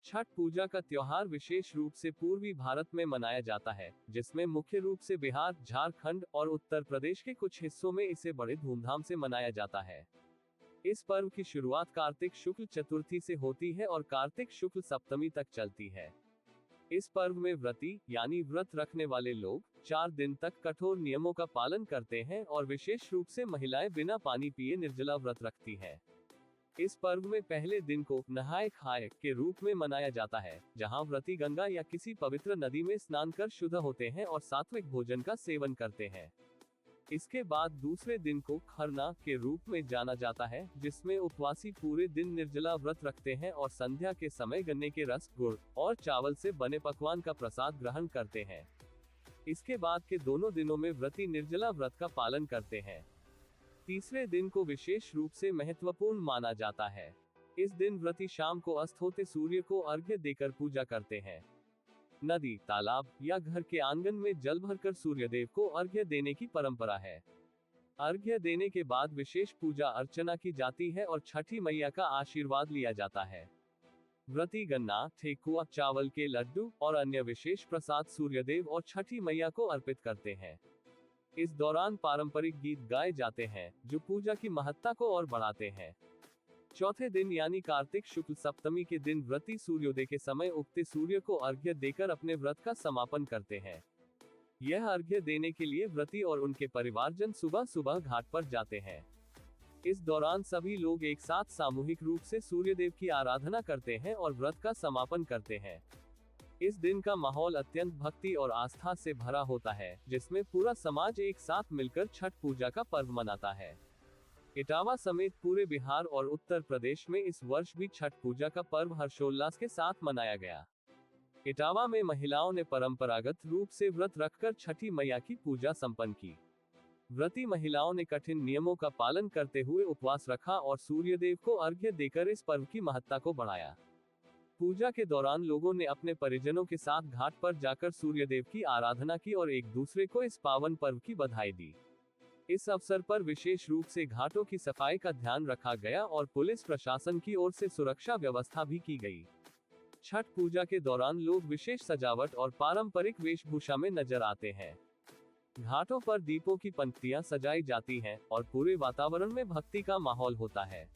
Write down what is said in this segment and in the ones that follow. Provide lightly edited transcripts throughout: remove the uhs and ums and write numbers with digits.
छठ पूजा का त्योहार विशेष रूप से पूर्वी भारत में मनाया जाता है, जिसमें मुख्य रूप से बिहार, झारखंड और उत्तर प्रदेश के कुछ हिस्सों में इसे बड़े धूमधाम से मनाया जाता है। इस पर्व की शुरुआत कार्तिक शुक्ल चतुर्थी से होती है और कार्तिक शुक्ल सप्तमी तक चलती है। इस पर्व में व्रती यानी व्रत रखने वाले लोग 4 दिन तक कठोर नियमों का पालन करते हैं और विशेष रूप से महिलाएं बिना पानी पिए निर्जला व्रत रखती हैं। इस पर्व में पहले दिन को नहाए खाए के रूप में मनाया जाता है, जहां व्रती गंगा या किसी पवित्र नदी में स्नान कर शुद्ध होते हैं और सात्विक भोजन का सेवन करते हैं। इसके बाद दूसरे दिन को खरना के रूप में जाना जाता है, जिसमें उपवासी पूरे दिन निर्जला व्रत रखते हैं और संध्या के समय गन्ने के रस, गुड़ और चावल से बने पकवान का प्रसाद ग्रहण करते हैं। इसके बाद के दोनों दिनों में व्रती निर्जला व्रत का पालन करते हैं। तीसरे दिन को विशेष रूप से महत्वपूर्ण माना जाता है। इस दिन व्रती शाम को अस्त होते सूर्य को अर्घ्य देकर पूजा करते हैं। नदी, तालाब या घर के आंगन में जल भरकर सूर्यदेव को अर्घ्य देने की परंपरा है। अर्घ्य देने के बाद विशेष पूजा अर्चना की जाती है और छठी मैया का आशीर्वाद लिया जाता है। व्रती गन्ना, ठेकुआ, चावल के लड्डू और अन्य विशेष प्रसाद सूर्यदेव और छठी मैया को अर्पित करते हैं। इस दौरान पारंपरिक गीत गाए जाते हैं, जो पूजा की महत्ता को और बढ़ाते हैं। चौथे दिन यानी कार्तिक शुक्ल सप्तमी के दिन व्रती सूर्योदय के समय उगते सूर्य को अर्घ्य देकर अपने व्रत का समापन करते हैं। यह अर्घ्य देने के लिए व्रती और उनके परिवारजन सुबह सुबह घाट पर जाते हैं। इस दौरान सभी लोग एक साथ सामूहिक रूप से सूर्यदेव की आराधना करते हैं और व्रत का समापन करते हैं। इस दिन का माहौल अत्यंत भक्ति और आस्था से भरा होता है, जिसमें पूरा समाज एक साथ मिलकर छठ पूजा का पर्व मनाता है। इटावा समेत पूरे बिहार और उत्तर प्रदेश में इस वर्ष भी छठ पूजा का पर्व हर्षोल्लास के साथ मनाया गया। इटावा में महिलाओं ने परंपरागत रूप से व्रत रखकर छठी मैया की पूजा संपन्न की। व्रती महिलाओं ने कठिन नियमों का पालन करते हुए उपवास रखा और सूर्यदेव को अर्घ्य देकर इस पर्व की महत्ता को बढ़ाया। पूजा के दौरान लोगों ने अपने परिजनों के साथ घाट पर जाकर सूर्यदेव की आराधना की और एक दूसरे को इस पावन पर्व की बधाई दी। इस अवसर पर विशेष रूप से घाटों की सफाई का ध्यान रखा गया और पुलिस प्रशासन की ओर से सुरक्षा व्यवस्था भी की गई। छठ पूजा के दौरान लोग विशेष सजावट और पारंपरिक वेशभूषा में नजर आते हैं। घाटों पर दीपों की पंक्तियां सजाई जाती हैं और पूरे वातावरण में भक्ति का माहौल होता है।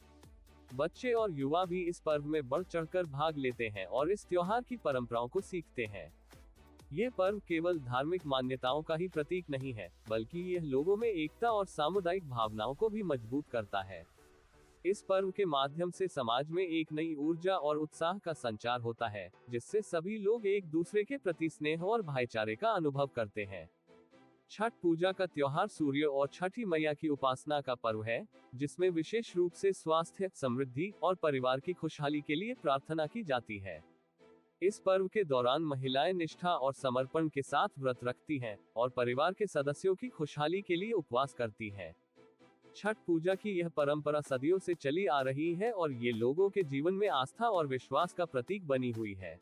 बच्चे और युवा भी इस पर्व में बढ़ चढ़कर भाग लेते हैं और इस त्योहार की परंपराओं को सीखते हैं। यह पर्व केवल धार्मिक मान्यताओं का ही प्रतीक नहीं है, बल्कि यह लोगों में एकता और सामुदायिक भावनाओं को भी मजबूत करता है। इस पर्व के माध्यम से समाज में एक नई ऊर्जा और उत्साह का संचार होता है, जिससे सभी लोग एक दूसरे के प्रति स्नेह और भाईचारे का अनुभव करते हैं। छठ पूजा का त्योहार सूर्य और छठी मैया की उपासना का पर्व है, जिसमें विशेष रूप से स्वास्थ्य, समृद्धि और परिवार की खुशहाली के लिए प्रार्थना की जाती है। इस पर्व के दौरान महिलाएं निष्ठा और समर्पण के साथ व्रत रखती हैं और परिवार के सदस्यों की खुशहाली के लिए उपवास करती हैं। छठ पूजा की यह परंपरा सदियों से चली आ रही है और ये लोगों के जीवन में आस्था और विश्वास का प्रतीक बनी हुई है।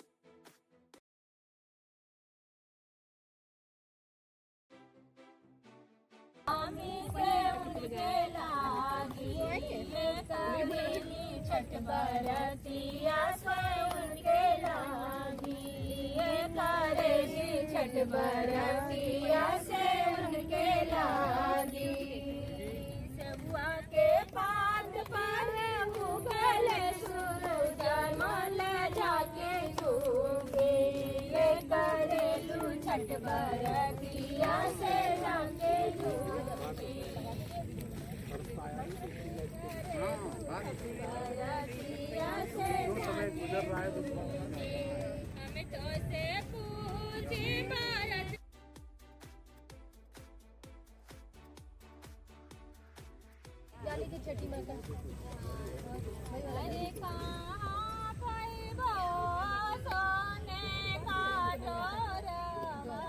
छठ बरतिया स्वयं के लागी, छठ बरतिया से उनके लागी। सबुआ के पात पर मुगल सूरज मल जाके छूगे, ये करेलू छठ बरतिया से जाके छूगे। हमें तो से पूजी भारत। छठी माता अरे कहाँ पैबो सोने का डोरवा।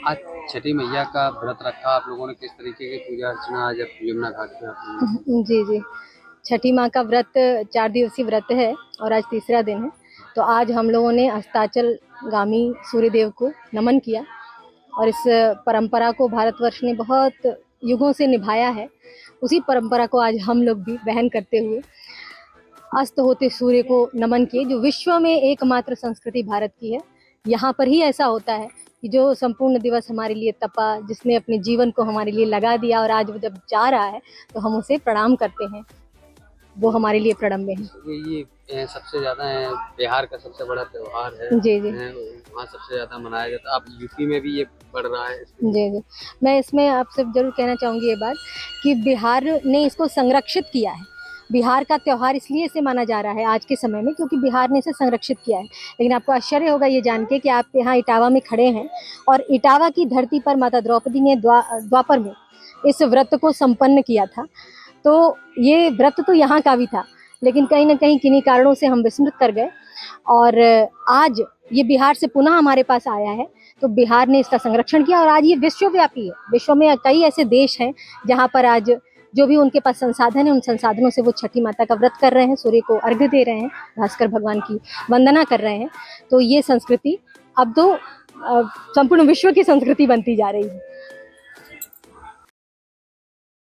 आज छठी मैया का व्रत रखा आप लोगों ने, किस तरीके की पूजा अर्चना आज यमुना घाट पे आप लोगों ने? जी, छठी माँ का व्रत 4 दिवसीय व्रत है और आज तीसरा दिन है। तो आज हम लोगों ने अस्ताचल गामी सूर्यदेव को नमन किया और इस परंपरा को भारतवर्ष ने बहुत युगों से निभाया है, उसी परंपरा को आज हम लोग भी वहन करते हुए अस्त होते सूर्य को नमन किए। जो विश्व में एकमात्र संस्कृति भारत की है, यहाँ पर ही ऐसा होता है कि जो संपूर्ण दिवस हमारे लिए तपा, जिसने अपने जीवन को हमारे लिए लगा दिया और आज वो जब जा रहा है तो हम उसे प्रणाम करते हैं, वो हमारे लिए प्रणम्य है। ये सबसे ज्यादा बिहार का सबसे बड़ा त्योहार है। जी जी वहाँ सबसे ज्यादा मनाया जाता है। अब यूपी में भी ये बढ़ रहा है। जी जी, मैं इसमें आपसे जरूर कहना चाहूँगी ये बात कि बिहार ने इसको संरक्षित किया है। बिहार का त्यौहार इसलिए से माना जा रहा है आज के समय में क्योंकि बिहार ने इसे संरक्षित किया है। लेकिन आपको आश्चर्य होगा ये जान के कि आप यहाँ इटावा में खड़े हैं और इटावा की धरती पर माता द्रौपदी ने द्वापर में इस व्रत को संपन्न किया था। तो ये व्रत तो यहाँ का भी था, लेकिन कहीं ना कहीं किन्हीं कारणों से हम विस्मृत कर गए और आज ये बिहार से पुनः हमारे पास आया है। तो बिहार ने इसका संरक्षण किया और आज ये विश्वव्यापी है। विश्व में कई ऐसे देश हैं जहाँ पर आज जो भी उनके पास संसाधन है, उन संसाधनों से वो छठी माता का व्रत कर रहे हैं, सूर्य को अर्घ्य दे रहे हैं, भास्कर भगवान की वंदना कर रहे हैं। तो ये संस्कृति अब तो संपूर्ण विश्व की संस्कृति बनती जा रही है।